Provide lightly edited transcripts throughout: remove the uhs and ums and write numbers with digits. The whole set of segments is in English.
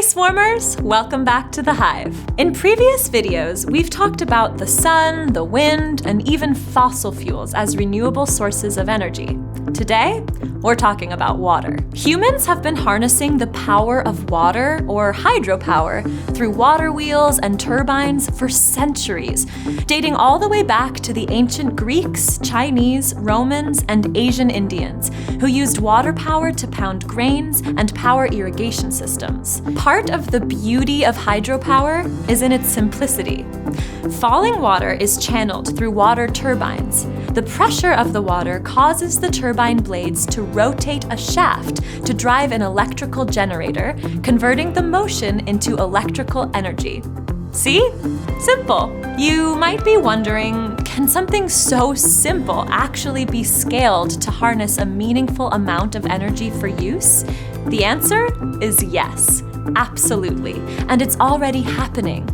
Swarmers! Welcome back to the Hive. In previous videos, we've talked about the sun, the wind, and even fossil fuels as renewable sources of energy. Today, we're talking about water. Humans have been harnessing the power of water, or hydropower, through water wheels and turbines for centuries, dating all the way back to the ancient Greeks, Chinese, Romans, and Asian Indians, who used water power to pound grains and power irrigation systems. Part of the beauty of hydropower is in its simplicity. Falling water is channeled through water turbines. The pressure of the water causes the turbine blades to rotate a shaft to drive an electrical generator, converting the motion into electrical energy. See? Simple. You might be wondering, can something so simple actually be scaled to harness a meaningful amount of energy for use? The answer is yes, absolutely, and it's already happening.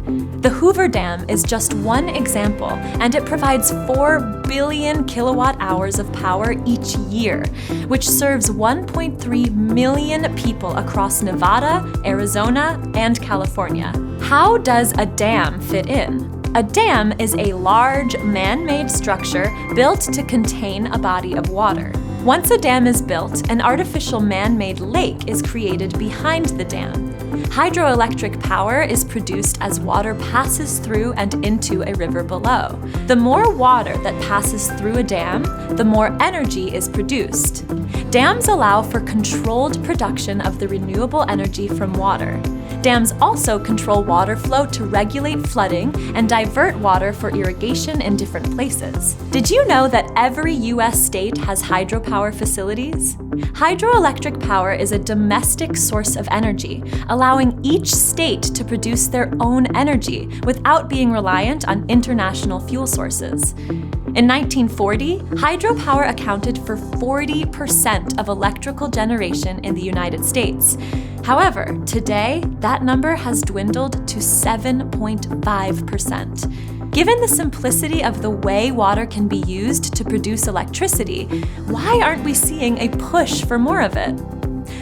The Hoover Dam is just one example, and it provides 4 billion kilowatt hours of power each year, which serves 1.3 million people across Nevada, Arizona, and California. How does a dam fit in? A dam is a large, man-made structure built to contain a body of water. Once a dam is built, an artificial man-made lake is created behind the dam. Hydroelectric power is produced as water passes through and into a river below. The more water that passes through a dam, the more energy is produced. Dams allow for controlled production of the renewable energy from water. Dams also control water flow to regulate flooding and divert water for irrigation in different places. Did you know that every U.S. state has hydropower facilities? Hydroelectric power is a domestic source of energy, allowing each state to produce their own energy without being reliant on international fuel sources. In 1940, hydropower accounted for 40% of electrical generation in the United States. However, today, that number has dwindled to 7.5%. Given the simplicity of the way water can be used to produce electricity, why aren't we seeing a push for more of it?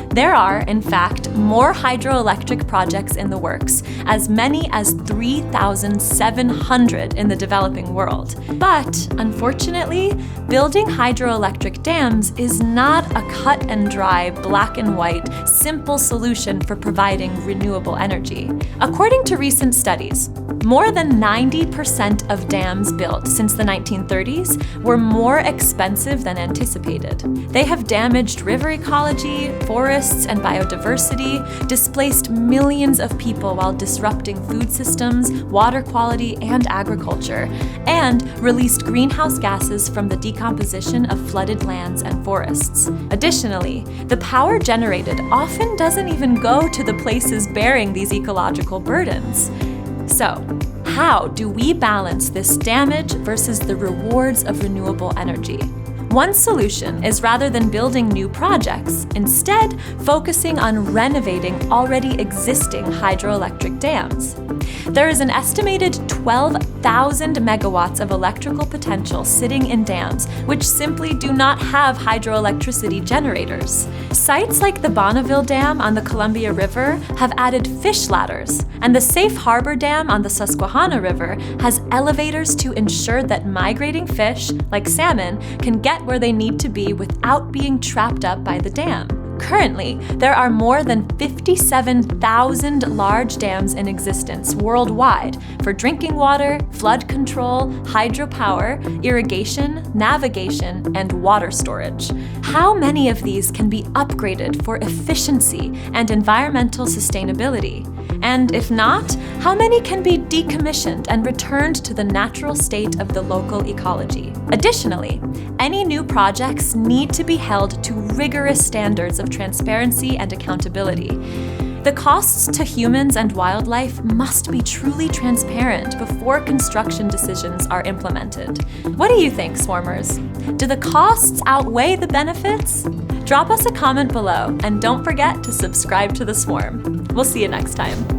There are, in fact, more hydroelectric projects in the works, as many as 3,700 in the developing world. But, unfortunately, building hydroelectric dams is not a cut and dry, black and white, simple solution for providing renewable energy. According to recent studies, more than 90% of dams built since the 1930s were more expensive than anticipated. They have damaged river ecology, forests, and biodiversity, displaced millions of people while disrupting food systems, water quality, and agriculture, and released greenhouse gases from the decomposition of flooded lands and forests. Additionally, the power generated often doesn't even go to the places bearing these ecological burdens. So, how do we balance this damage versus the rewards of renewable energy? One solution is, rather than building new projects, instead focusing on renovating already existing hydroelectric dams. There is an estimated 12,000 megawatts of electrical potential sitting in dams, which simply do not have hydroelectricity generators. Sites like the Bonneville Dam on the Columbia River have added fish ladders, and the Safe Harbor Dam on the Susquehanna River has elevators to ensure that migrating fish, like salmon, can get where they need to be without being trapped up by the dam. Currently, there are more than 57,000 large dams in existence worldwide for drinking water, flood control, hydropower, irrigation, navigation, and water storage. How many of these can be upgraded for efficiency and environmental sustainability? And if not, how many can be decommissioned and returned to the natural state of the local ecology? Additionally, any new projects need to be held to rigorous standards of transparency and accountability. The costs to humans and wildlife must be truly transparent before construction decisions are implemented. What do you think, Swarmers? Do the costs outweigh the benefits? Drop us a comment below, and don't forget to subscribe to the Swarm. We'll see you next time.